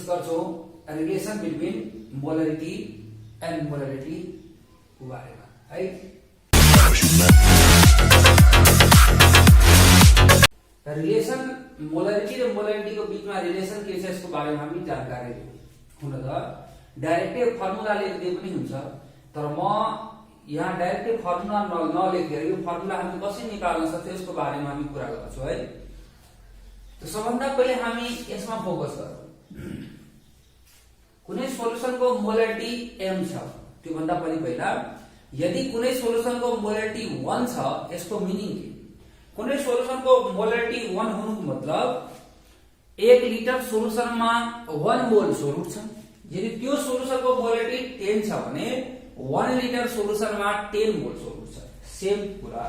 Discuss गर्छौं relation between molarity and molarity को बारेमा है। रिलेसन मोलरिटी र मोलरिटी को बीचमा रिलेसन के छ यसको बारेमा हामी जानकारी हुन त डाइरेक्टिभ फर्मुला लेख्दै पनि हुन्छ, तर म यहाँ डाइरेक्टिभ फर्मुला नलेखेर यो फर्मुला हामी कसरी निकाल्न सक्छौं यसको बारेमा हामी कुरा गर्छौं है। त सबभन्दा पहिले हामी यसमा फोकस गरौँ। कुनै सोलुसनको मोलरिटी m छ, त्यो भन्दा पनि पहिला यदि कुनै सोलुसनको मोलरिटी 1 छ यसको मिनिङ के? कुनै सोलुसनको मोलरिटी 1 हुनुको मतलब 1 लिटर सोलुसनमा 1 मोल सोलुट छ। यदि त्यो सोलुसनको मोलरिटी 10 छ भने 1 लिटर सोलुसनमा 10 मोल सोलुट छ। सेम कुरा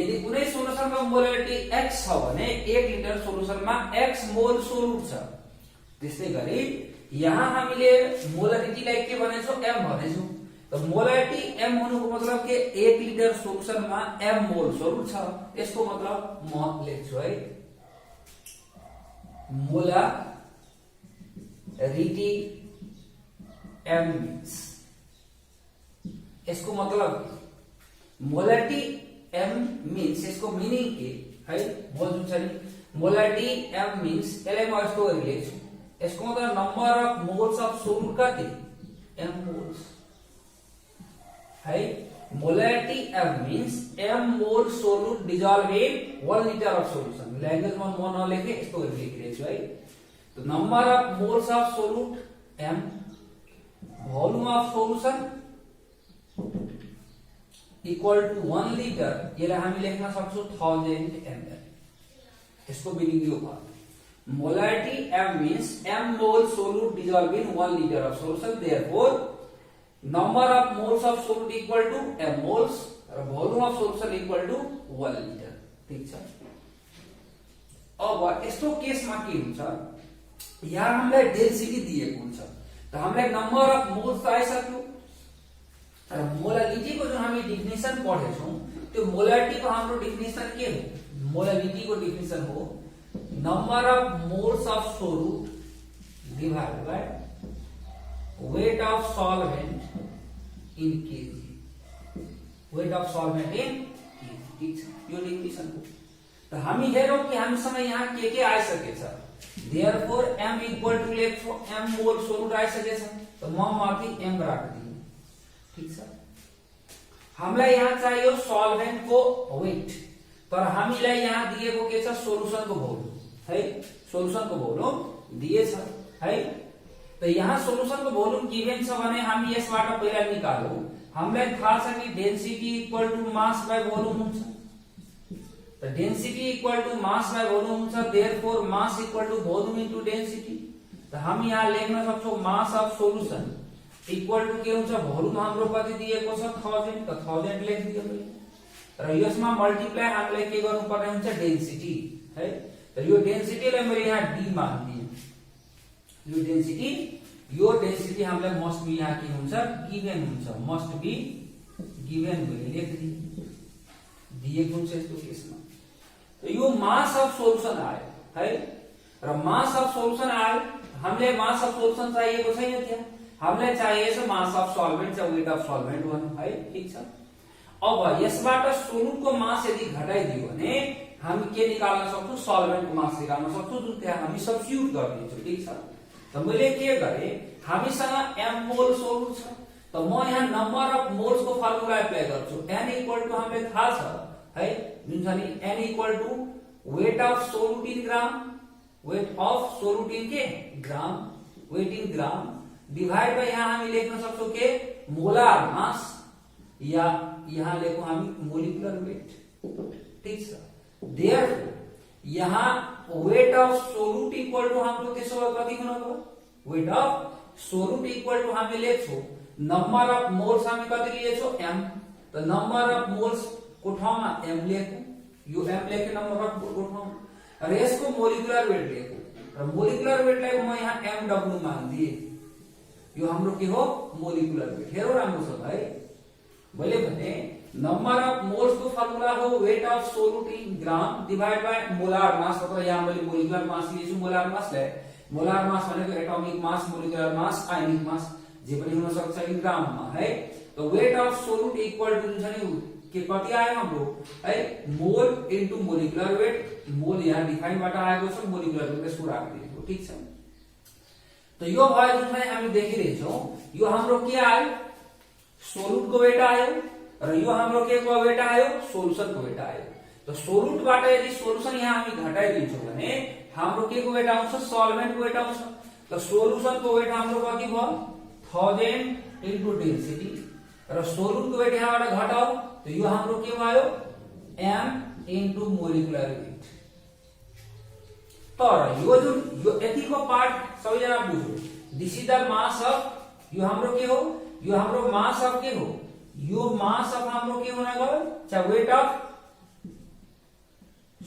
यदि कुनै सोलुसनको मोलरिटी x छ भने 1 लिटर सोलुसनमा x मोल सोलुट छ। त्यस्तै गरी यहाँ हामीले मोलरिटीलाई के भनेछौं? m भनेछौं। त मोलरिटी m हुनुको मतलब के 1 लिटर सोलुसनमा m मोल सोलुट छ। यसको मतलब म लेख्छु है, मोलरिटी m मीन्स, यसको मतलब मोलरिटी m मीन्स यसको मिनिङ के है? मोल जुन छ नि मोलरिटी m मीन्स यसलाई म यस्तो गरी लेख्छु, यसको मतलब number of moles of solute कति? m मोल्स है। Molarity m means m mole solute dissolve in 1 litre of solution. Language म नलेखे यस्तो गरी लेखिरहेछु है। तो number of moles of solute m, volume of solution equal to 1 litre, यसलाई हामी लेख्न सक्छौं 1000 ml। यसको मिनिङ यो भयो। Molarity m means m mole solute dissolve in 1 litre of solution, therefore number of moles of solute equal to m moles र volume of solution equal to 1 liter। ठीक छ। अब यस्तो केसमा के हुन्छ? यहाँ हामीलाई डेन्सिटी दिएको हुन्छ, त हामीलाई नम्बर अफ मोल्स त आइसक्यो, र मोलारिटी को जुन हामी डेफिनेसन पढेछौं त्यो मोलारिटी को हाम्रो डेफिनेसन के हो? मोलारिटी को डेफिनेसन हो number of moles of solute divided by weight of solvent in kg, weight of solvent in kg। ठीक छ, यो डेफिनेसन हो। त हामी हेरौं कि हामीसँग यहाँ के आइसकेछ। देयरफोर m इक्वल टु लेख्छौ m मोल सोलुट आइसकेछ, त म माथि m राख्दिनु। ठीक छ। हामीलाई यहाँ चाहियो सल्भेन्ट को वेट, तर हामीलाई यहाँ दिएको के छ? सोलुसन को भोल्युम है। सोलुसन को भोल्युम दिएछ है। त यहाँ सोलुसन को भोल्युम गिभन छ भने हामी यसबाट पहिला निकालौं। हामीलाई थाहा छ कि density equal to mass by volume हुन्छ। त density equal to mass by volume हुन्छ, therefore mass equal to volume into density. त हामी यहाँ लेख्न सक्छौं mass of solution equal to के हुन्छ? भोल्युम हाम्रो कति दिएको छ? 1000, त 1000 लेखिदियो मैले। र यसमा मल्टिप्लाई हामीलाई के गर्नुपर्ने हुन्छ? डेन्सिटी है। त यो डेन्सिटीलाई मैले यहाँ d मान्दिए। यो डेन्सिटी हामीलाई मस्ट बी यहाँ के हुन्छ? गिभन हुन्छ, मस्ट बी गिभन भने लेख्दिए दिएको हुन्छ यस्तो केसमा। त यो मास अफ सोलुसन आयो है, र मास अफ सोलुसन आयो। हामीलाई मास अफ सोलुसन चाहिएको छैन त्यहाँ, हामीलाई चाहिएको छ मास अफ सल्भेन्ट र वेट अफ सल्भेन्ट भन्नु है। ठीक छ। अब यसबाट सोलुटको मास यदि घटाइदियो भने हामी के निकाल्न सक्छौं? सल्भेन्टको मास निकाल्न सक्छौं, जुन त्यहाँ हामी सब्स्टिट्युट गरिदिन्छौं। ठीक छ। त मैले के गरे? हामीसँग m मोल सोलुट छ, त म यहाँ नम्बर अफ मोल्स को फर्मुला एप्लाई गर्छु। n इक्वल टु हामीलाई थाहा छ है, जुन छ नि n equal to weight of solute in gram, weight of solute in के gram, weight in gram divide by यहाँ हामी लेख्न सक्छौं के मोलार मास, या यहाँ लेखौं हामी मोलिकुलर वेट। ठीक छ। देयरफोर यहाँ weight of solute equal to हाम्रो त्यसो भए कति हुन गयो? Weight of solute equal to हामी लेख्छौं नम्बर अफ मोल्स हामी कति लिएछौं? m। त नम्बर अफ मोल्स को ठाउँमा m लेखौं, यो m लेखे नम्बर अफ मोल्स को ठाउँमा, र यसको मोलिकुलर वेट लेखौं, र मोलिकुलर वेटलाई म यहाँ mw मान्दिए। यो हाम्रो के हो? Molecular weight. हेरौं राम्रोसँग है, मैले भने नंबर ऑफ मोल्स को फॉर्मूला हो weight of solute in gram divide by molar mass, अथवा यहाँ मैले मोलिकुलर मास लिएछु, मोलार मासलाई मोलार मास भनेको एटोमिक मास, मोलिकुलर मास, आयनिक मास जे पनि हुन सक्छ इन ग्राममा है। तो वेट अफ सोल्युट इक्वल टु जुन छ नि के कति आयो हाम्रो है मोल इन्टु मोलिकुलर वेट। मोल यहाँ डिफाइन बाट आएको छ, मोलिकुलर वेट यसको राखिदिएको, ठीक छ। तो यो भयो जुन चाहिँ हामी देखिरहेछौं, यो हाम्रो के आयो सोल्युट को वेट आयो र यो हाम्रो के को वेट आयो सोलुसन को वेट आयो। तो सोल्युट बाट यदि सोलुसन यहाँ हामी घटाइदिन्छौं भने हाम्रो के को वेट आउँछ सल्भेन्ट को वेट आउँछ। तो सोलुसन को वेट हाम्रो कति भयो 1000 इन्टु डेन्सिटी र सोल्युट को वेट यहाँबाट घटाऊ तो यो हाम्रो के भयो m इन्टु मोलिकुलर वेट। तर यो जुन यो यतिको पार्ट सबैजना बुझ्नु, this is the mass of, यो हाम्रो के हो यो हाम्रो मास अफ के हो यो मास अफ हाम्रो के हुन गयो चाहे वेट अफ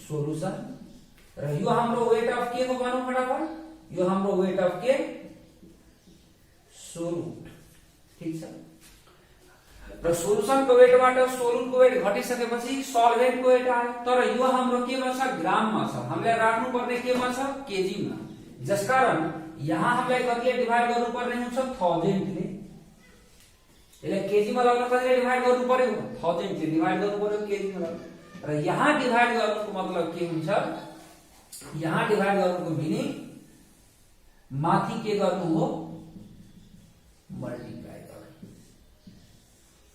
सोलुसन र यो हाम्रो वेट अफ के को भनौं फटाफट, यो हाम्रो वेट अफ के सोल्युट, ठीक छ। र सोलुसन को वेटबाट सोल्युट को वेट घटिसकेपछि सल्भेन्ट को वेट आयो। तर यो हाम्रो केमा छ ग्राममा छ, हामीले राख्नु पर्ने केमा छ केजीमा, जसकारण यहाँ हामीलाई कतिले डिभाइड गर्नु पर्ने हुन्छ 1000 ले। यसले केजीमा लाग्न कतिले डिभाइड गर्नु पर्यो 1000 ले डिभाइड गर्नु पर्यो केजीमा। र यहाँ डिभाइड गर्नुको मतलब के हुन्छ, यहाँ डिभाइड गर्नुको मिनिङ माथि के गर्नु हो मल्टिप्लाई गर्नु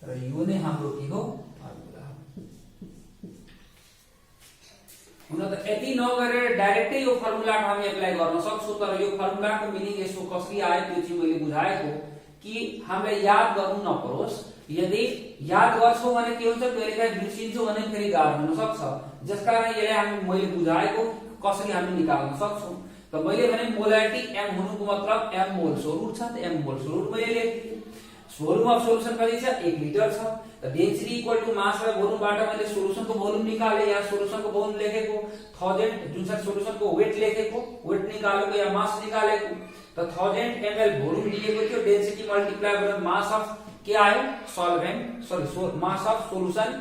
र यो नै हाम्रो के हो फर्मुला हो। हुन त यति नगरेर डाइरेक्टै यो फर्मुला हामी एप्लाई गर्न सक्छौं, तर यो फर्मुलाको मिनिङ यसको कसरी आयो त्यो चाहिँ मैले बुझाएको कि हामीलाई याद गर्नु नपरोस्। यदि याद गर्छौं भने के हुन्छ कहिलेकाहीँ बिर्सिन्छौं भने फेरि गाह्रो हुन सक्छ, जसकारण यसले हामी मैले बुझाएको कसरी हामी निकाल्न सक्छौं। त मैले भने मोलारिटी m हुनुको मतलब m मोल सोल्युट छ, त m मोल सोल्युट मैले लेखेँ। वोल्युम अफ सोल्युसन कति छ 1 लिटर छ। त डेन्सिटी इक्वल टु मास र वोल्युमबाट मैले सोल्युसनको भोल्युम निकाले, यहाँ सोल्युसनको भोल्युम लेखेको 1000 जुन चाहिँ सोल्युसनको वेट लेखेको, वेट निकालेको या मास निकालेको। त 1000 ml भोल्युम दिएको थियो, डेन्सिटी मल्टिप्लाई गरेर मास अफ के आयो solvent sorry mass of solution.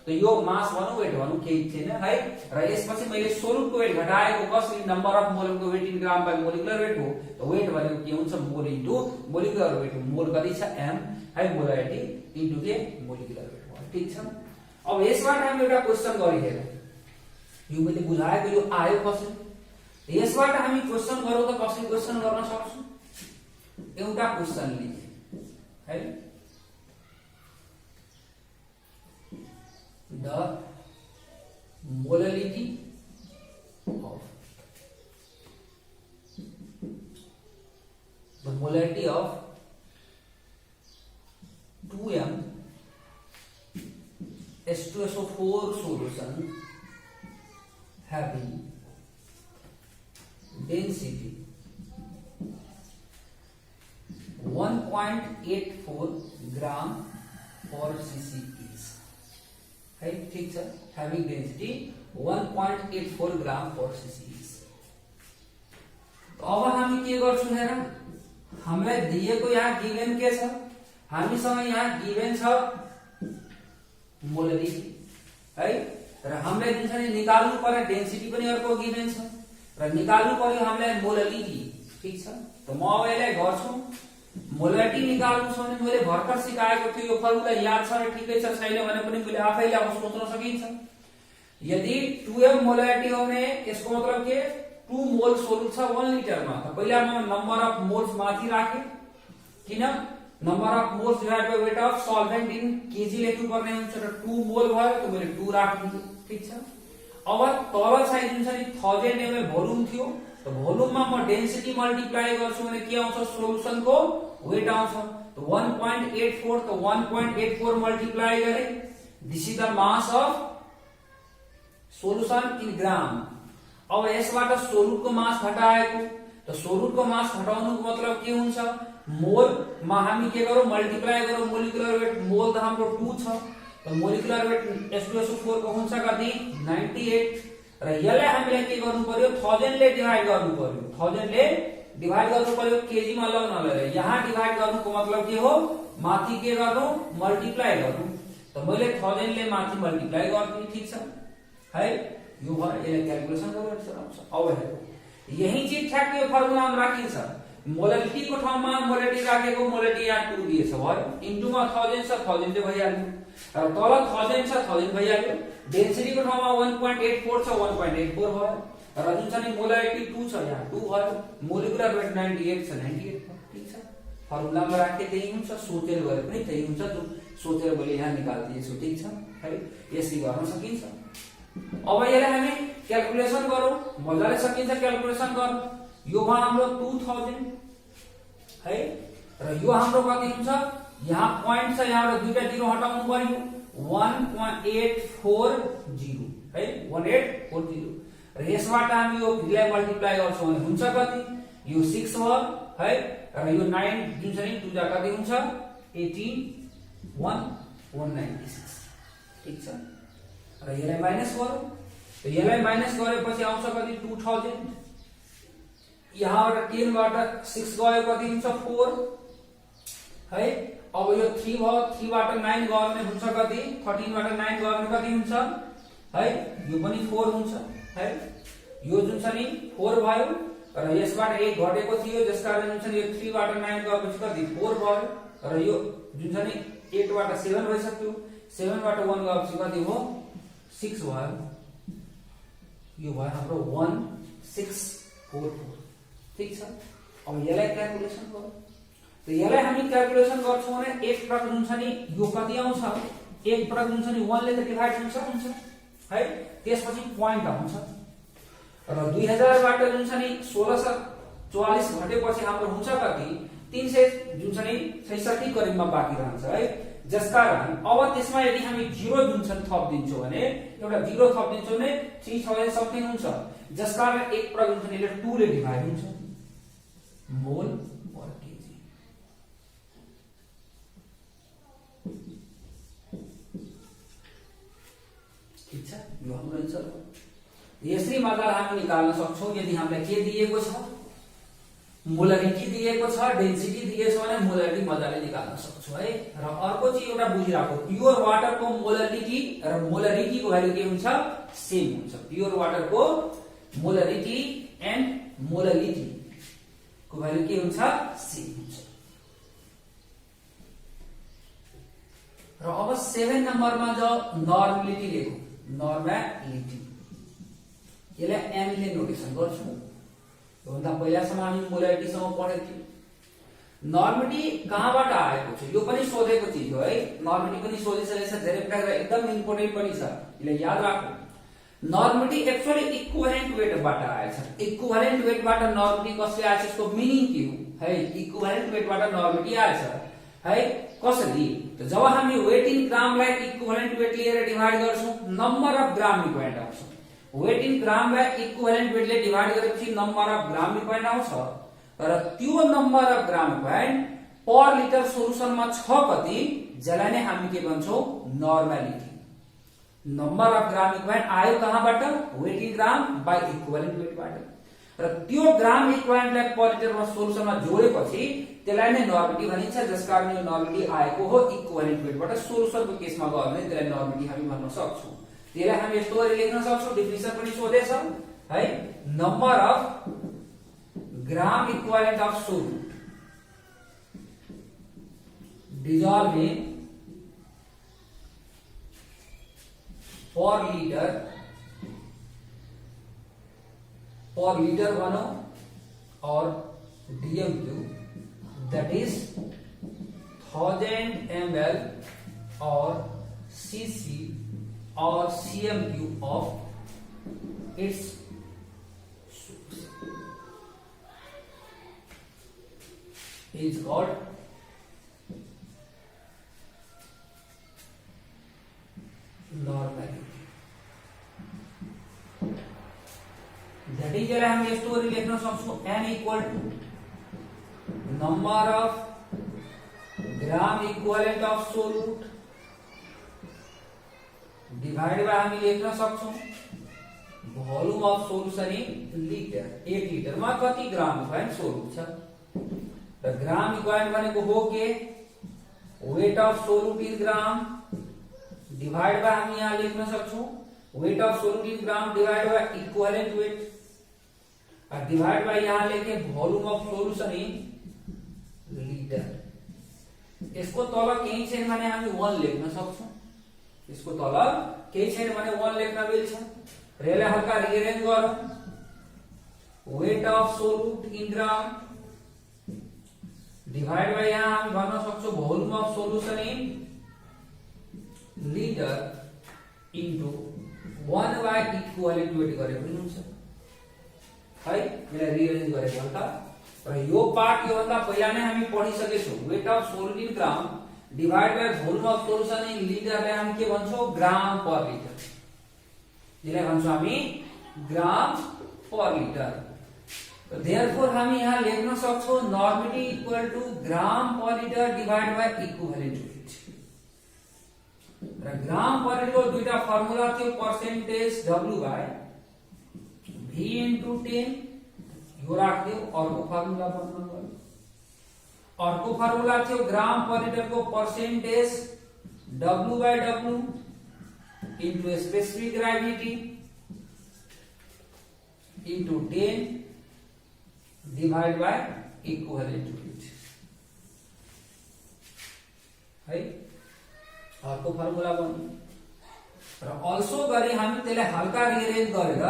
तो यो मास भनौं वेट भनौं केही छैन है। र यसपछि मैले सोल्युटको वेट घटाएको कसरी नम्बर अफ मोलको weight in gram by molecular weight हो। त वेट भनेको के हुन्छ मोल इन्टु मोलिकुलर वेट हो। मोल कति छ m है मोलारिटी इन्टु के मोलिकुलर वेट हो, ठीक छ। अब यसबाट हामी एउटा क्वेशन गरिहेरौं, यो मैले बुझाएको यो आयो कसरी। यसबाट हामी क्वेशन गरौँ त कसरी क्वेशन गर्न सक्छौं। एउटा क्वेशन लिए है the molality of 2m H2SO4 solution having density 1.84 gram per cc is है, ठीक छ। having density 1.84 gram per cc is। अब हामी के गर्छौं हेर, हामीलाई दिएको यहाँ गिभन के छ, हामीसँग यहाँ गिभन छ मोलारिटी है, र हामीलाई जुन छ नि निकाल्नु पर्ने डेन्सिटी पनि अर्को गिभन छ र निकाल्नु पर्यो हामीलाई मोलारिटी, ठीक छ। त म अब यसलाई गर्छु, मोलारिटी निकाल्नु छ भने मैले भर्खर सिकाएको थियो, यो फर्मुला याद छ र ठिकै छ, छैन भने पनि मैले आफैले अब सोच्न सकिन्छ। यदि 2m मोलारिटी हो भने यसको मतलब के 2 मोल सोल्युट छ 1 लिटरमा। त पहिला म नम्बर अफ मोल्स माथि राखे, किन number of moles divide by weight of solvent in KG लेख्नु पर्ने हुन्छ र 2 मोल भयो त मैले 2 राखिदिए, ठीक छ। अब तल चाहिँ जुन छ नि 1000 ml भोल्युम थियो, त भोल्युममा म डेन्सिटी मल्टिप्लाई गर्छु भने के आउँछ सोल्युसनको वेट आउँछ। त 1.84 त 1.84 मल्टिप्लाई गरे, this is the mass of solution in gram. अब यसबाट सोल्युटको मास घटाएको, त सोल्युटको मास घटाउनुको मतलब के हुन्छ मोल मा हामी के गरौँ मल्टिप्लाई गरौँ मोलिकुलर वेट। मोल त हाम्रो 2 छ, त मोलिकुलर वेट H2SO4 को हुन्छ कति 98 र यसलाई हामीले के गर्नु पर्यो 1000 ले डिवाइड गर्नु पर्यो, 1000 ले डिवाइड गर्नु पर्यो केजी मा लगाउनलाई। यहाँ डिवाइड गर्नुको मतलब के हो माथि के गर्नु मल्टिप्लाई गर्नु। त मैले 1000 ले माथि मल्टिप्लाई गर्छु, ठीक छ है। यो भयो, यसलाई क्याल्कुलेसन गरेर आउँछ। अब हेरौँ यही चीज ठ्याक्कै फर्मुलामा राखिन्छ। मोलारिटी को ठाउँमा मोलारिटी राखेको, मोलारिटी यहाँ 2 दिएछ भयो, इन्टुमा 1000 छ, 1000 चाहिँ भइहाल्यो, र तल 1000 छ, 1000 भइहाल्यो। डेन्सिटी को ठाउँमा 1.84 छ, 1.84 भयो, र जुन छ नि मोलारिटी 2 छ, यहाँ 2 भयो, मोलिकुलर वेट 98 छ, 98 भयो। ठीक छ, फर्मुलामा राखे त्यही हुन्छ, सोचेर गरे पनि त्यही हुन्छ, जुन सोचेर मैले यहाँ निकाल्दिएछु। ठीक छ है, यसरी गर्न सकिन्छ। अब यसलाई हामी क्याल्कुलेसन गरौँ, मजाले सकिन्छ क्याल्कुलेसन गर्नु। यो भयो हाम्रो 2000 है, र यो हाम्रो कति हुन्छ, यहाँ पोइन्ट छ, यहाँबाट दुईटा जिरो हटाउनु पर्यो, 1840 है, 1840, र यसबाट हामी यो भिलाई मल्टिप्लाई गर्छौं भने हुन्छ कति, यो 6 भयो है, र यो 9 जुन छ नि 2 जा कति हुन्छ, 18196। ठीक छ, र यसलाई माइनस गरौँ, त यसलाई माइनस गरेपछि आउँछ कति, 2000, यहाँबाट 10 बाट 6 गयो कति हुन्छ, 4 है। अब यो 3 भयो, 3 बाट 9 गयो भने हुन्छ कति, 13 बाट 9 गयो भने कति हुन्छ है, यो पनि 4 हुन्छ है। यो जुन छ नि 4 भयो, र यसबाट 1 घटेको थियो, जसकारण जुन छ नि यो 3 बाट 9 गएपछि कति 4 भयो, र यो जुन छ नि 8 बाट 7 भइसक्यो, 7 बाट 1 गएपछि कति हो, 6 भयो, यो भयो हाम्रो 1644। ठीक छ, अब यसलाई क्याल्कुलेसन गरौँ। त यसलाई हामी क्याल्कुलेसन गर्छौं भने 1 प्रक जुन छ नि यो कति आउँछ, 1 प्रक जुन छ नि 1 ले त डिभाइड हुन्छ है, त्यसपछि पोइन्ट आउँछ, र 2000 बाट जुन छ नि 1644 घटेपछि हाम्रो हुन्छ कति, 300 जुन छ नि 66 करिबमा बाँकी रहन्छ है। जसकारण अब त्यसमा यदि हामी 0 जुन छ थप दिन्छौं भने, एउटा 0 थप दिन्छौं भने 3000 समथिङ हुन्छ, जसकारण 1 प्रक जुन छ नि 2 ले डिभाइड हुन्छ, मोल पर केजी। ठीक छ, यो हाम्रो आन्सर हो। यसरी मात्रा हामी निकाल्न सक्छौं यदि हामीलाई के दिएको छ, मोलारिटी दिएको छ, डेन्सिटी दिएको छ भने मोलारिटी मजाले निकाल्न सक्छौं है। र अर्को चाहिँ एउटा बुझिराखौ, प्योर वाटर को मोलारिटी र मोलारिटी को भ्यालु के हुन्छ, सेम हुन्छ। प्योर वाटर को मोलारिटी एन्ड मोलारिटी को भ्यालु के हुन्छ, सेम हुन्छ। र अब 7 नम्बरमा जो नर्मलिटी लेखौ, नर्मालिटी, यसलाई एम ले नोटेसन गर्छौं। योभन्दा पहिलासम्म हामी मोलारिटीसम्म पढेको थियौं। नर्मलिटी कहाँबाट आएको छ, यो पनि सोधेको चिज हो है, नर्मलिटी पनि सोधिसकेको छ, धेरै प्रकार एकदम इम्पोर्टेन्ट पनि छ, यसलाई याद राख्नु। नर्मलिटी एक्चुअली इक्विभ्यालेन्ट वेटबाट आएछ। इक्विभ्यालेन्ट वेटबाट नर्मलिटी कसले आएछ, यसको मिनिङ के हो है, इक्विभ्यालेन्ट वेटबाट नर्मलिटी आएछ है, कसरी, त जब हामी वेट इन ग्रामलाई इक्विभ्यालेन्ट वेट लिएर डिभाइड गर्छौं, नम्बर अफ ग्राम इक्विभ्यालेन्ट आउँछ। वेट इन ग्रामलाई इक्विभ्यालेन्ट वेटले डिभाइड गरेपछि नम्बर अफ ग्राम इक्विभ्यालेन्ट आउँछ, र त्यो number of gram equivalent per litre सोलुसनमा छ कति, जसलाई नै हामी के भन्छौं, normality. Number of gram equivalent आयो कहाँबाट, weight in gram by equivalent वेटबाट, र त्यो ग्राम इक्विभ्यालेन्टलाई पर लिटरमा सोलुसनमा जोडेपछि त्यसलाई नै नर्मलिटी भनिन्छ। जसकारण यो नर्मलिटी आएको हो इक्विभ्यालेन्ट वेटबाट। सोलुसनको केसमा गयो भने त्यसलाई नर्मलिटी हामी भन्न सक्छौं। त्यसलाई हामी यस्तो गरी लेख्न सक्छौं, डेफिनिसन पनि सोधेछ है, number of gram equivalent of solute dissolved in per litre बनो और DMQ, that is 1000 ml or cc or CMQ of its source is called normality. That is हम ये स्टोरी लिखना सक्छौं, n equal to number of gram equivalent of solute divide by हामी लेख्न सक्छौं volume of solution in litre. 1 लिटरमा कति gram equivalent सोल्युट छ, र ग्राम इक्विवेलेंट भनेको हो के weight of solute in gram divide by हामी यहाँ लेख्न सक्छौं weight of solute in gram divide by equivalent weight, और डिवाइड बाय यहां लेके volume of solution in litre. इसको तल केही छैन भने हामी 1 लेख्न सक्छौं। इसको तल केही छैन भने 1 लेख्न मिल्छ। र यसलाई हल्का रिअरेन्ज गरौँ। Weight of solute in gram divide by यहाँ हामी भन्न सक्छौं volume of solution in litre into 1 by equivalent weight गरे पनि हुन्छ है। यसलाई रिअरेन्ज गरेको हो त। र यो पार्ट यो भन्दा पहिला नै हामी पढिसकेछौं। Weight of solute in gram divide by volume of solution in लिटरलाई हामी के भन्छौं ग्राम पर लिटर। यसलाई भन्छौं हामी ग्राम पर लिटर। Therefore हामी यहाँ लेख्न सक्छौं normality equal to gram per litre divide by equivalent weight. र ग्राम पर लिटर दुईटा फर्मुला थियो percentage W by V into 10 यो राख्दियो। अर्को फर्मुला बन्न गयो। अर्को फर्मुला थियो ग्राम पर लिटर को percentage W by W into specific gravity into 10 divide by equivalent weight है। अर्को फर्मुला बन्यो। र अल्सो गरी हामी त्यसलाई हल्का रिअरेन्ज गरेर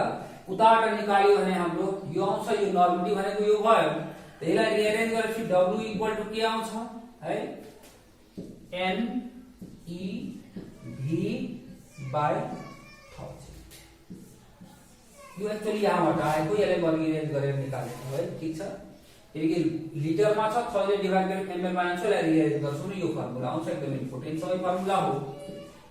उताबाट निकाल्यो भने हाम्रो यो आउँछ। यो नर्मिटी भनेको यो भयो। त्यसलाई रिअरेन्ज गरेपछि W इक्वल टु के आउँछ है N E V बाय 1000। यो एक्चुअली यहाँबाट आएको। यसलाई म रिअरेन्ज गरेर निकालेको है। ठीक छ। यदि लिटरमा छ 1000 डिवाइड गरेर ml मा आउँछ। यसलाई रिअरेन्ज गर्छौं यो फर्मुला आउँछ। एकदम इम्पोर्टेन्ट सबै फर्मुला हो।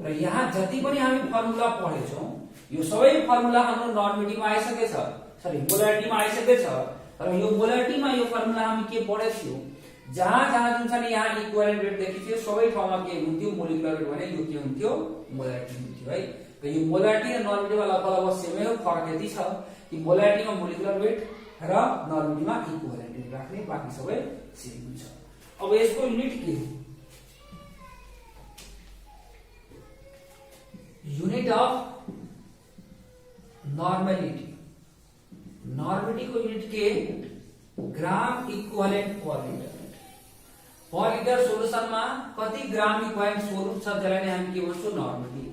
र यहाँ जति पनि हामी फर्मुला पढेछौं यो सबै फर्मुला हाम्रो नर्मिटीमा आइसकेछ। सरी मोलारिटीमा आइसकेछ। र यो मोलारिटीमा यो फर्मुला हामी के पढेछौं जहाँ जहाँ जुन छ नि यहाँ इक्विभ्यालेन्ट वेट देखिथियो सबै ठाउँमा के हुन्थ्यो मोलिकुलर वेट भने यो के हुन्थ्यो मोलारिटी हुन्थ्यो है। त यो मोलारिटी र नर्मिटीमा लगभग सेमै हो। फरक यति छ कि मोलारिटीमा मोलिकुलर वेट र नर्मिटीमा इक्विभ्यालेन्ट वेट राख्ने बाकी सबै सेम हुन्छ। अब यसको युनिट के हो यूनिट ऑफ नॉर्मेलिटी। नॉर्मिटी को यूनिट के gram equivalent per litre. Per litre solution में कति ग्राम इक्विभ्यालेन्ट सोल्युट छ त्यसलाई नै हामी के भन्छौं नॉर्मिटी।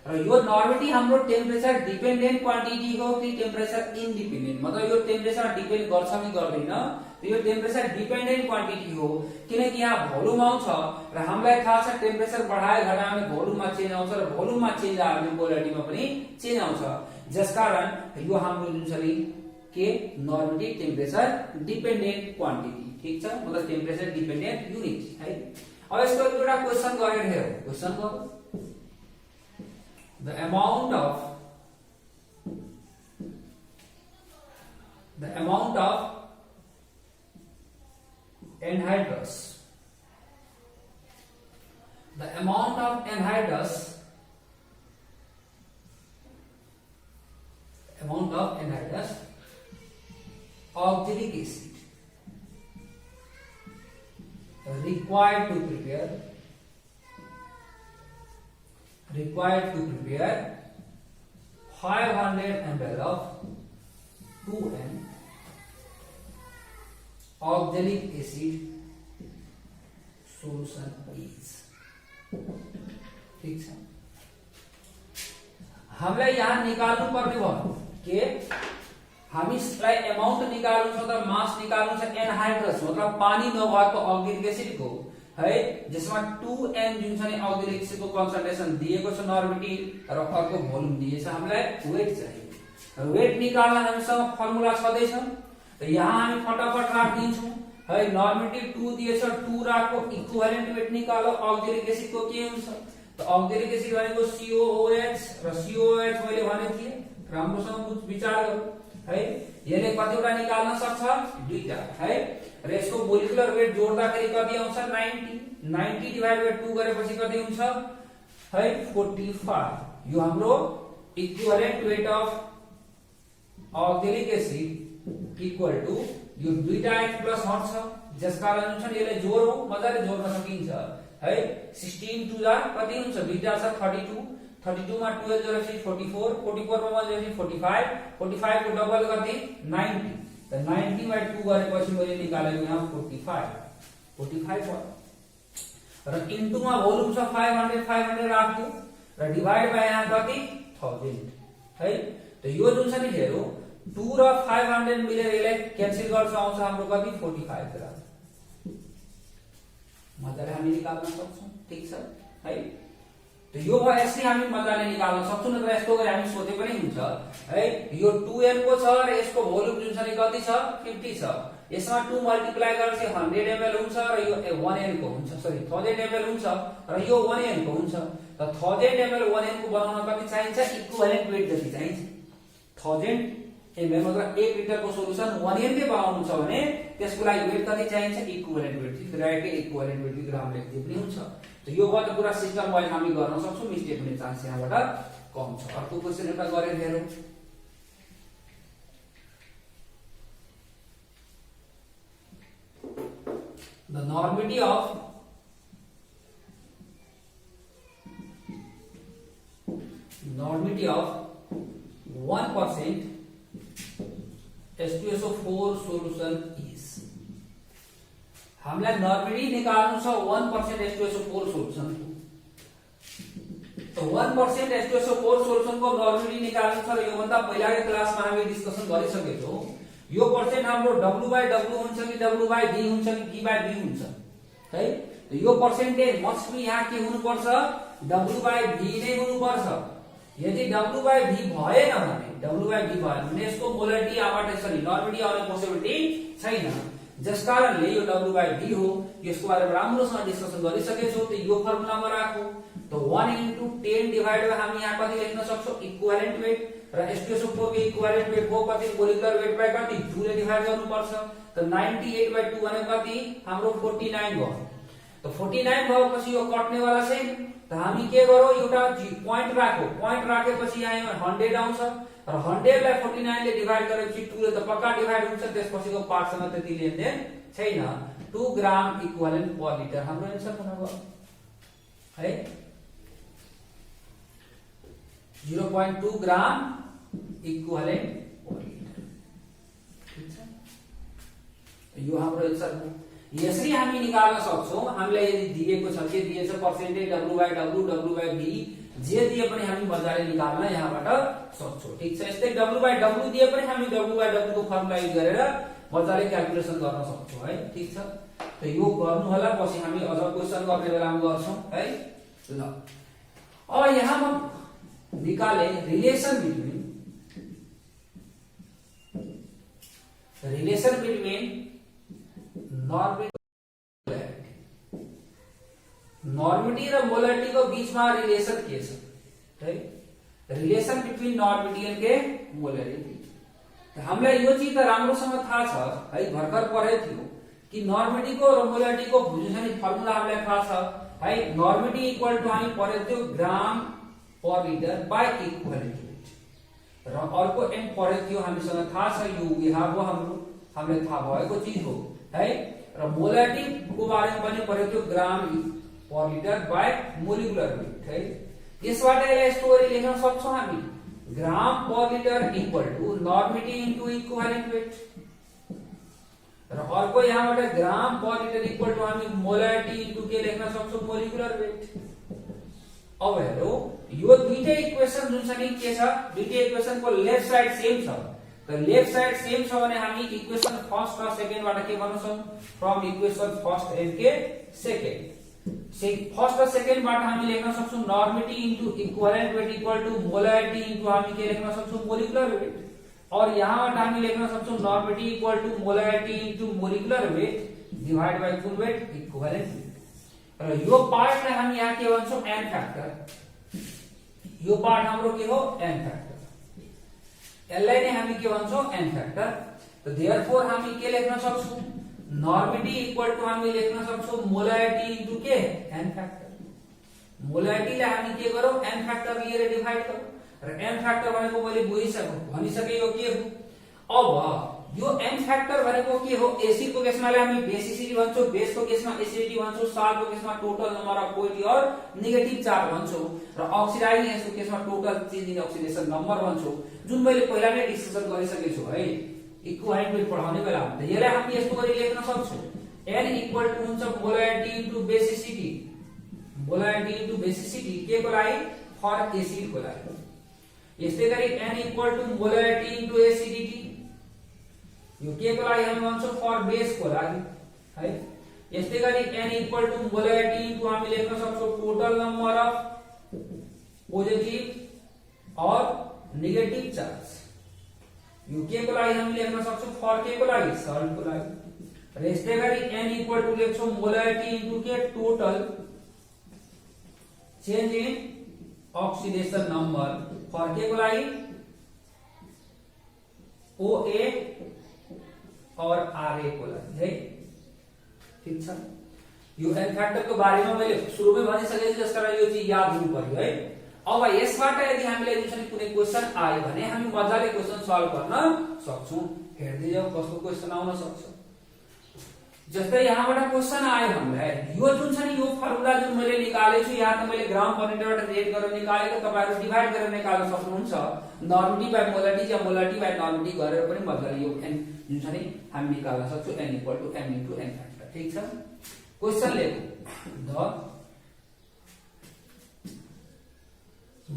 र यो नॉर्मिटी हाम्रो टेम्परेचर डिपेन्डेन्ट क्वान्टिटी हो कि टेम्परेचर इन्डिपेन्डेन्ट मतलब यो टेम्परेचर डिपेन्ड गर्छ कि गर्दैन। यो टेम्परेचर डिपेन्डेन्ट क्वान्टिटी हो किनकि यहाँ भोल्युम आउँछ र हामीलाई थाहा छ टेम्परेचर बढाए घटाए भोल्युममा चेन्ज आउँछ र भोल्युममा चेन्ज आयो भने पोलरिटीमा पनि चेन्ज आउँछ। जसकारण यो हाम्रो जुन छ नि के नॉर्मिटी टेम्परेचर डिपेन्डेन्ट क्वान्टिटी। ठीक छ। मतलब टेम्परेचर डिपेन्डेन्ट युनिट है। अब यसको एउटा क्वेशन गरेर हेरौँ। क्वेशन गरौँ। The amount of anhydrous oxalic acid required to prepare 500 ml of 2N oxalic acid solution is। ठीक छ। हामीलाई यहाँ निकाल्नु पर्ने भयो के हामीलाई अमाउन्ट निकाल्नु छ त मास निकाल्नु छ एनहाइड्रस मतलब पानी नभएको अक्सिलिक एसिड को है जसमा 2N जुन छ नि अक्सिलिक एसिड को कन्सन्ट्रेसन दिएको छ नर्मिटी र अर्को भोल्युम दिएको छ। हामीलाई वेट चाहियो। वेट निकाल्न हामीसँग फर्मुला छदै छ। त यहाँ हामी फटाफट राखिदिन्छौं है। नर्मिटी 2 दिएछ 2 राखो इक्विभ्यालेन्ट वेट निकालो। अक्सिलिक एसिड को के हुन्छ त अक्सिलिक एसिड भनेको COOH र COOH मैले भने थिए राम्रोसँग विचार गरौँ है। यसले कतिवटा निकाल्न सक्छ दुईटा है। र यसको मोलिकुलर वेट जोड्दाखेरि कति आउँछ 90 डिवाइड बाइ 2 गरेपछि कति हुन्छ है 45। यो हाम्रो equivalent weight of oxalic acid equal to यो दुईटा H प्लस हट्छ जसकारण हुन्छ नि यसले जोडौं मजाले जोड्न सकिन्छ है। 16 टु जा कति हुन्छ दुईटा छ 32 32 मा 12 जोडेपछि 44, 44 मा 1 जोडेपछि 45, 45 को डबल कति 90, त 90 / 2 गरेपछि मैले निकालेको यहाँ 45, 45 भयो। र इन्टु मा भोल्युम छ 500, 500 राख्यो र डिभाइड बाइ यहाँ कति 1000 है। त यो जुन छ नि हेरौ 2 र 500 मिलेर यसलाई क्यान्सल गर्छ, आउँछ हाम्रो कति 45 ग्राम। मजाले हामी निकाल्न सक्छौं, ठीक छ है। त यो भयो, यसले हामी मजाले निकाल्न सक्छौं, नत्र यस्तो गरी हामी सोचे पनि हुन्छ है। यो 2n को छ र यसको भोल्युम जुन छ नि कति छ 50 छ, यसमा 2 मल्टिप्लाई गरेपछि 100 ml हुन्छ र यो 1n को हुन्छ, सरी 1000 ml हुन्छ र यो 1n को हुन्छ। त 1000 ml 1n को बनाउन कति चाहिन्छ, इक्विभ्यालेन्ट वेट जति चाहिन्छ। 1000 ml मतलब 1 लिटर को सोलुसन 1n के बनाउनु छ भने त्यसको लागि वेट कति चाहिन्छ, equivalent weight. Directly equivalent weight gram लेख्दै पनि हुन्छ। त यो गर्दा पुरा सिस्टम वाइज हामी गर्न सक्छौं, मिस्टेक हुने चान्स यहाँबाट कम छ। अर्को क्वेशन एउटा गरेर हेरौं। The normality of normality of 1% H2SO4 solution is, हामीलाई नर्मली निकाल्नु छ 1% H2SO4 सोलुसन। तो 1% H2SO4 सोलुसन को नर्मली निकाल्नु छ र यो भन्दा पहिलाको क्लासमा हामी डिस्कसन गरिसकेको छौं। यो पर्सेन्ट हाम्रो W/W हुन्छ कि W/V हुन्छ कि V/V हुन्छ है। त यो पर्सेन्टेज मस्ट बी यहाँ के हुनु पर्छ, W/V नै हुनु पर्छ। यदि W/V भएन भने यसको मोलारिटी आबाट सरी नर्मली आउने पोसिबिलिटी छैन। जसकारणले यो W/V हो, यसको बारेमा राम्रोसँग डिस्कसन गरिसकेको छौं। त यो फर्मुलामा राखौ। त 1 * 10 डिवाइड बाइ हामी यहाँ कति लेख्न सक्छौं, इक्विभ्यालेन्ट वेट र H2SO4 को इक्विभ्यालेन्ट वेट हो कति, मोलिकुलर वेट बाइ कति 2 ले डिवाइड गर्नुपर्छ। त 98/2 भनेको कति हाम्रो 49 भयो। त 49 भएपछि यो कट्ने वाला छैन। त हामी के गरौ, एउटा प्वाइन्ट राखौ, प्वाइन्ट राखेपछि यहाँ 100 आउँछ र 100 लाई 49 ले डिवाइड गरेपछि 2 ले त पक्का डिवाइड हुन्छ, त्यसपछिको पार्टसँग त्यति लेनदेन छैन। 2 ग्राम इक्विभ्यालेन्ट पर लिटर हाम्रो आन्सर हुन गयो है। 0.2 ग्राम इक्विभ्यालेन्ट पर लिटर, ठीक छ। यो हाम्रो आन्सर हो। यसरी हामी निकाल्न सक्छौं। हामीलाई यदि दिएको छ, के दिएछ, पर्सेन्टेज W/W W/V जे दिए पनि हामी मजाले निकाल्न यहाँबाट सक्छौं, ठीक छ। यस्तै W/W दिए पनि हामी W/W को फर्मुला युज गरेर मजाले क्याल्कुलेसन गर्न सक्छौं है, ठीक छ। त यो गर्नु होला, पछि हामी अझ क्वेशन गर्ने बेलामा गर्छौं है। ल अब यहाँ म निकाले रिलेसन बिट्विन नॉर्मिटी र मोलारिटी को बीचमा रिलेसन के छ है। रिलेसन बिट्विन नॉर्मिटी एन्ड के मोलारिटी। हामीलाई यो चीज त राम्रोसँग थाहा छ है, भर्खर पढेको थियो कि नॉर्मिटी को र मोलारिटी को जुन छ नि फर्मुला हामीलाई थाहा छ है। नॉर्मिटी इक्वल टु हामी पढेको थियो gram per litre by equivalent weight, र अर्को एम पढेको थियो हामीसँग थाहा छ, यो यहाँ हो हाम्रो हामीलाई थाहा भएको चीज हो है। र मोलारिटी को बारेमा पनि पढेको थियो gram per litre by molecular weight है। यसबाट यसलाई स्टोरी लेख्न सक्छौं हामी, gram per litre equal to normality into equivalent weight, र अर्को यहाँबाट gram per litre equal to हामी मोलारिटी इन्टु के लेख्न सक्छौं, मोलिकुलर वेट। अब हेरौ, यो दुईटै इक्वेसन जुन छ नि के छ, दुईटै इक्वेसन को लेफ्ट साइड सेम छ। त लेफ्ट साइड सेम छ भने हामी इक्वेसन फर्स्ट र सेकेन्डबाट के गर्न सक्छौं, फ्रम इक्वेसन फर्स्ट एन्ड के सेकेन्ड, फर्स्ट र सेकेन्डबाट हामी लेख्न सक्छौं normality into equivalent weight equal to molarity into हामी के लेख्न सक्छौं, मोलिकुलर वेट। और यहाँबाट हामी लेख्न सक्छौं normality equal to molarity into molecular weight divide by कुल वेट इक्विभ्यालेन्ट वेट। र यो पार्टलाई हामी यहाँ के भन्छौं, एन फ्याक्टर। यो पार्ट हाम्रो के हो, एन फ्याक्टर। यसलाई नै हामी के भन्छौं, एन फ्याक्टर। त देयरफोर हामी के लेख्न सक्छौं, नॉर्मिटी इक्वल टु हामी लेख्न सक्छौं मोलारिटी इन्टु के एन फ्याक्टर। मोलारिटीलाई हामी के गरौ, एन फ्याक्टर लिएर डिवाइड गरौ, र एन फ्याक्टर भनेको मैले भनिसके यो के हो। अब यो n फ्याक्टर भनेको के हो एसिड को केसमा हामी बेसिसिटी भन्छौं बेस को केसमा एसिडिटी भन्छौं साल्ट को केसमा टोटल नम्बर अफ पोइन्ट और नेगेटिभ चार्ज भन्छौं र अक्सिडाइजिङ यसको केसमा total change in oxidation number भन्छौं जुन मैले पहिला नै डिस्कसन गरिसकेको छु है इक्विवालेन्ट पढाउने बेला यसलाई हामी यस्तो गरी लेख्न सक्छौं n इक्वल टु हुन्छ मोलारिटी इन्टु बेसिसिटी के को लागि फर एसिड को लागि यस्तै गरी n equal to molarity into acidity यो के को लागि हामी भन्छौं फर बेस को लागि है यस्तै गरी n equal to molarity into हामी लेख्न सक्छौं टोटल नम्बर अफ पोजिटिभ और नेगेटिभ चार्ज यो के को लागि हामी लेख्न सक्छौं फर के को लागि सल्ट को लागि र यस्तै गरी n इक्वल टु लेख्छौं मोलारिटी इन्टु के total change in oxidation number for के को लागि OA और RA को लागि है ठीक छ यो n फ्याक्टर को बारेमा मैले सुरुमै भनिसकेको छु त्यसकारण यो चाहिँ याद हुनु पर्यो है अब यसबाट यदि हामीलाई जुन कुनै क्वेशन आयो भने हामी मजाले क्वेशन सल्भ गर्न सक्छौं हेर्दै जाऊ कस्तो क्वेशन आउन सक्छ जस्तै यहाँबाट क्वेशन आयो हामीलाई यो जुन छ नि यो फर्मुला जुन मैले निकालेको छु यहाँ त मैले ग्राम पर मिटरबाट रेट गरेर निकालेको तपाईहरु डिभाइड गरेर निकाल्न सक्नुहुन्छ नर्मलिटी बाइ मोलारिटी या मोलारिटी बाइ नर्मलिटी गरेर पनि मजाले यो n जुन छ नि हामी निकाल्न सक्छौं n equal to m into n factor ठीक छ क्वेशन लेखौं the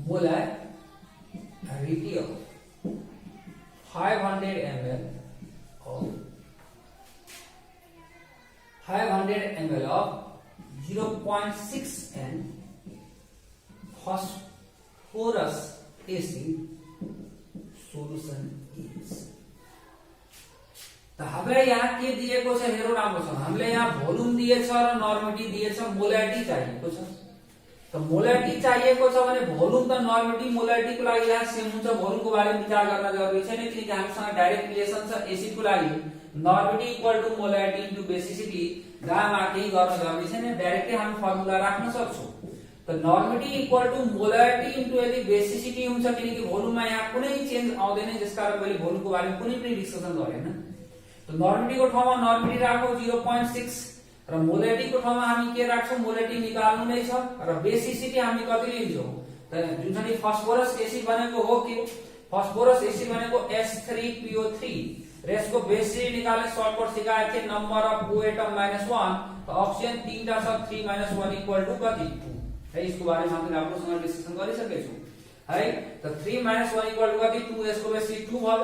molarity of 500 ml of 500 ml of 0.6 n phosphorus acid solution is त हामीलाई यहाँ के दिएको छ हेरौँ राम्रोसँग हामीलाई यहाँ भोल्युम दिएछ र नर्मलिटी दिएछ मोलारिटी चाहिएको छ त मोलारिटी चाहिएको छ भने भोल्युम त नर्मलिटी मोलारिटी को लागि यहाँ सेम हुन्छ भोल्युम को बारेमा विचार गर्न जरुरी छैन किनकि हामीसँग डाइरेक्ट रिलेसन छ एसिड को लागि normality equal to molarity into basicity gamma केही गर्न जरुरी छैन डाइरेक्टली हामी फर्मुला राख्न सक्छौं त नर्मलिटी इक्वल टु मोलारिटी इन्टु यदि बेसिसिटी हुन्छ किनकि भोल्युममा यहाँ कुनै चेन्ज आउँदैन त्यसकारण मैले भोल्युम को बारेमा कुनै पनि डिस्कसन गरेन त नर्मलिटी को ठाउँमा नर्मलिटी राखौं 0.6 र मोलारिटी को ठाउँमा हामी के राख्छौं मोलारिटी निकाल्नु नै छ र बेसिसिटी हामी कति लिन्छौं त जुन छ नि फस्फोरस एसिड भनेको हो के फस्फोरस एसिड भनेको S3PO3 र यसको बेसिसिटी निकाल्ने सर्टकट सिकाएको थिए नम्बर अफ O एटम -1 त ऑप्सन 3 टा छ 3 - 1 इक्वल टु कति 2 है यसको बारेमा हामी राम्रोसँग डिस्कसन गरिसकेका छौं है त 3 - 1 इक्वल टु कति 2 यसको बेसिसिटी 2 भयो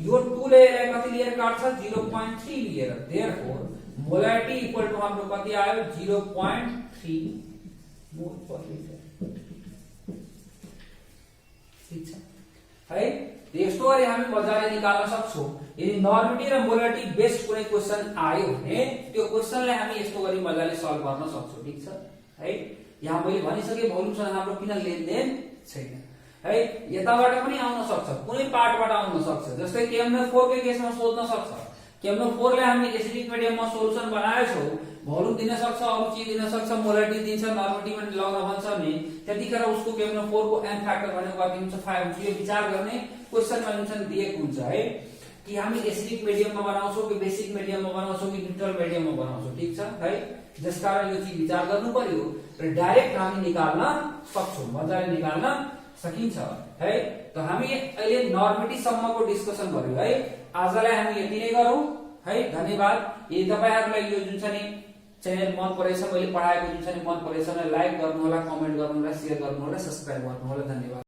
यो 2 ले यसलाई कति लिएर काट्छ 0.3 लिएर देयरफोर मोलारिटी इक्वल टु हाम्रो कति आयो 0.3 मोल पर लिटर ठीक छ है यस्तो गरी हामी मजाले निकाल्न सक्छौं यदि नर्मलिटी र मोलारिटी बेस्ड कुनै क्वेशन आयो भने त्यो क्वेशनलाई हामी यस्तो गरी मजाले सल्भ गर्न सक्छौं ठीक छ है यहाँ मैले भनिसके भोल्युमसँग हाम्रो किन लेनदेन छैन है यताबाट पनि आउन सक्छ कुनै पार्टबाट आउन सक्छ जस्तै KMnO4 को केसमा सोध्न सक्छ KMnO4 ले हामी एसिडिक मिडियममा सोलुसन बनाएछौं भोल्युम दिन सक्छ अरु चीज दिन सक्छ मोलारिटी दिन्छ नर्मलिटी पनि लगाउन भन्छ नि त्यतिखेर उसको KMnO4 को n फ्याक्टर भनेको कति हुन्छ 5 हुन्छ यो विचार गर्ने क्वेशनमा जुन दिएको हुन्छ है कि हामी एसिडिक मिडियममा बनाउँछौं कि बेसिक मिडियममा बनाउँछौं कि न्यूट्रल मिडियममा बनाउँछौं ठीक छ है जसकारण यो चीज विचार गर्नु पर्यो र डाइरेक्ट हामी निकाल्न सक्छौं मजाले निकाल्न सकिन्छ है त हामी अहिले नर्मलिटी सम्मको डिस्कसन गर्यौं है आजलाई हामी यति नै गरौं है धन्यवाद यदि तपाईहरुलाई यो जुन छ नि च्यानल मन परेछ मैले पढाएको जुन छ नि मन परेछ भने लाइक गर्नु होला कमेन्ट गर्नु होला शेयर गर्नु होला सब्स्क्राइब गर्नु होला धन्यवाद।